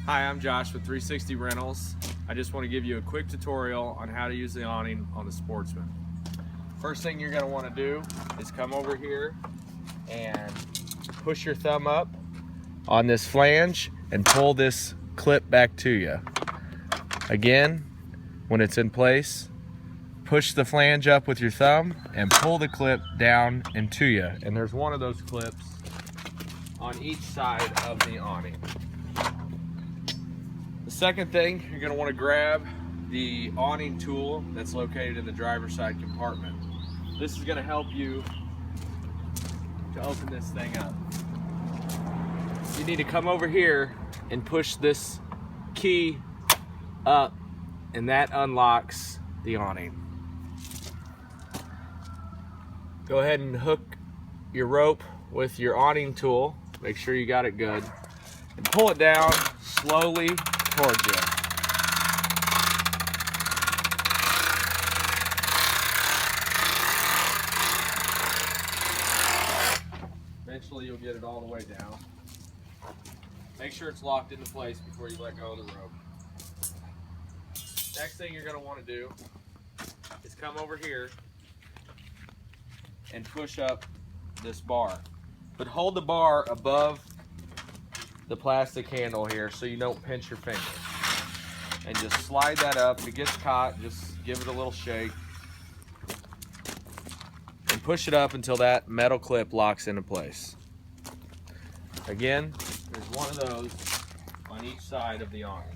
Hi, I'm Josh with 360 Rentals. I just want to give you a quick tutorial on how to use the awning on the Sportsman. First thing you're going to want to do is come over here and push your thumb up on this flange and pull this clip back to you. Again, when it's in place, push the flange up with your thumb and pull the clip down and to you. And there's one of those clips on each side of the awning. The second thing, you're going to want to grab the awning tool that's located in the driver's side compartment. This is going to help you to open this thing up. You need to come over here and push this key up, and that unlocks the awning. Go ahead and hook your rope with your awning tool. Make sure you got it good. And pull it down slowly towards you. Eventually you'll get it all the way down. Make sure it's locked into place before you let go of the rope. Next thing you're going to want to do is come over here and push up this bar. But hold the bar above the plastic handle here so you don't pinch your finger. And just slide that up. If it gets caught, just give it a little shake. And push it up until that metal clip locks into place. Again, there's one of those on each side of the awning.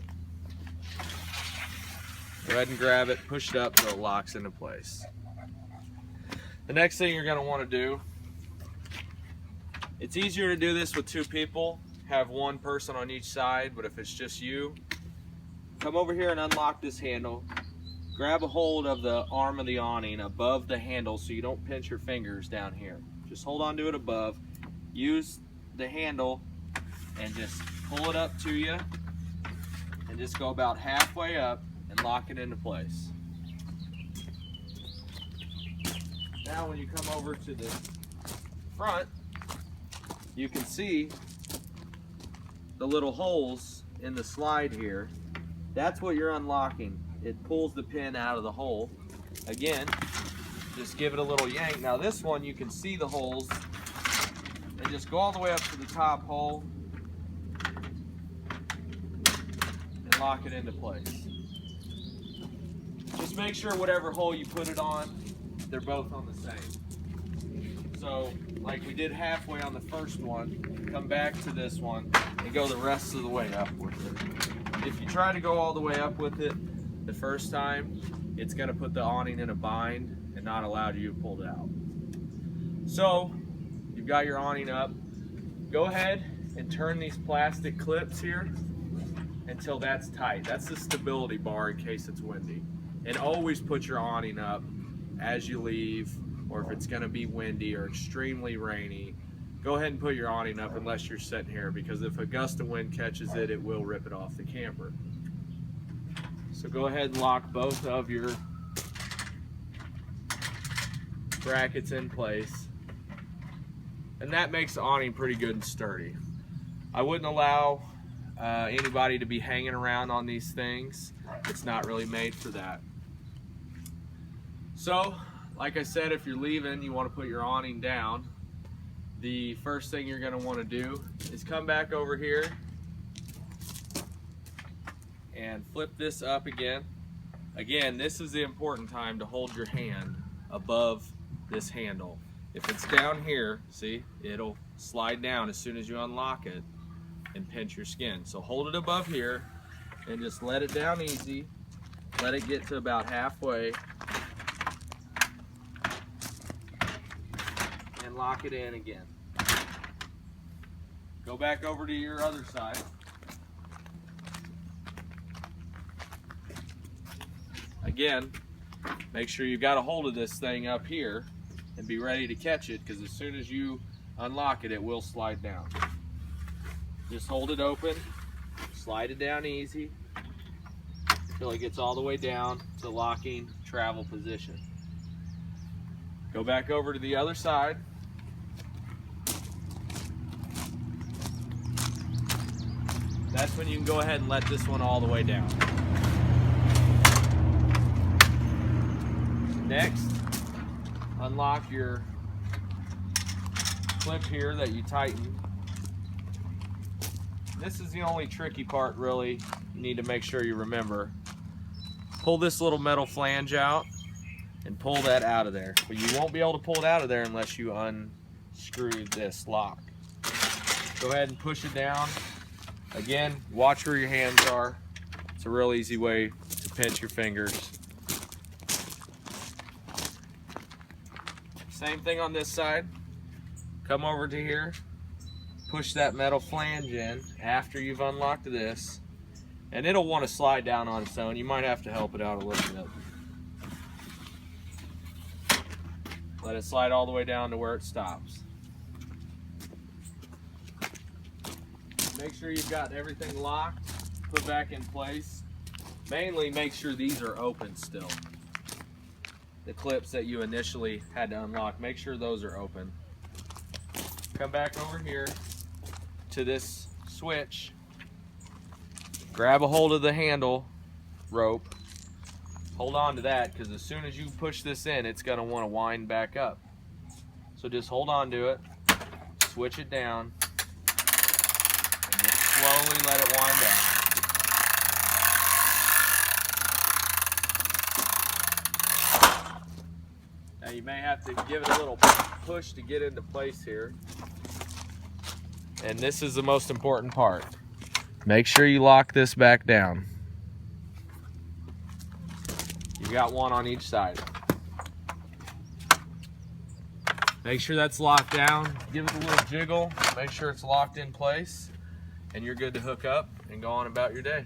Go ahead and grab it, push it up so it locks into place. The next thing you're going to want to do, it's easier to do this with two people, have one person on each side, but if it's just you, come over here and unlock this handle. Grab a hold of the arm of the awning above the handle so you don't pinch your fingers down here. Just hold on to it above. Use the handle and just pull it up to you and just go about halfway up and lock it into place. Now when you come over to the front, you can see the little holes in the slide here. That's what you're unlocking. It pulls the pin out of the hole. Again, just give it a little yank. Now this one, you can see the holes, and just go all the way up to the top hole and lock it into place. Just make sure whatever hole you put it on, they're both on the same. So, like we did halfway on the first one, come back to this one and go the rest of the way up with it. If you try to go all the way up with it the first time, it's going to put the awning in a bind and not allow you to pull it out. So, you've got your awning up. Go ahead and turn these plastic clips here until that's tight. That's the stability bar in case it's windy. And always put your awning up as you leave, or if it's going to be windy or extremely rainy, go ahead and put your awning up unless you're sitting here, because if a gust of wind catches it, it will rip it off the camper. So go ahead and lock both of your brackets in place. And that makes the awning pretty good and sturdy. I wouldn't allow anybody to be hanging around on these things. It's not really made for that. So, like I said, if you're leaving, you want to put your awning down. The first thing you're going to want to do is come back over here and flip this up again. Again, this is the important time to hold your hand above this handle. If it's down here, see, it'll slide down as soon as you unlock it and pinch your skin. So hold it above here and just let it down easy. Let it get to about halfway and lock it in again. Go back over to your other side. Again, make sure you've got a hold of this thing up here and be ready to catch it, because as soon as you unlock it, it will slide down. Just hold it open, slide it down easy until it gets all the way down to locking travel position. Go back over to the other side. That's when you can go ahead and let this one all the way down. Next, unlock your clip here that you tighten. This is the only tricky part, really. You need to make sure you remember. Pull this little metal flange out and pull that out of there. But you won't be able to pull it out of there unless you unscrew this lock. Go ahead and push it down. Again, watch where your hands are. It's a real easy way to pinch your fingers. Same thing on this side. Come over to here, push that metal flange in after you've unlocked this, and it'll want to slide down on its own. You might have to help it out a little bit. Let it slide all the way down to where it stops. Make sure you've got everything locked, put back in place. Mainly make sure these are open still. The clips that you initially had to unlock, make sure those are open. Come back over here to this switch. Grab a hold of the handle rope. Hold on to that, because as soon as you push this in, it's going to want to wind back up. So just hold on to it, switch it down, and just slowly let it wind up. Now you may have to give it a little push to get into place here. And this is the most important part. Make sure you lock this back down. You got one on each side. Make sure that's locked down. Give it a little jiggle. Make sure it's locked in place. And you're good to hook up and go on about your day.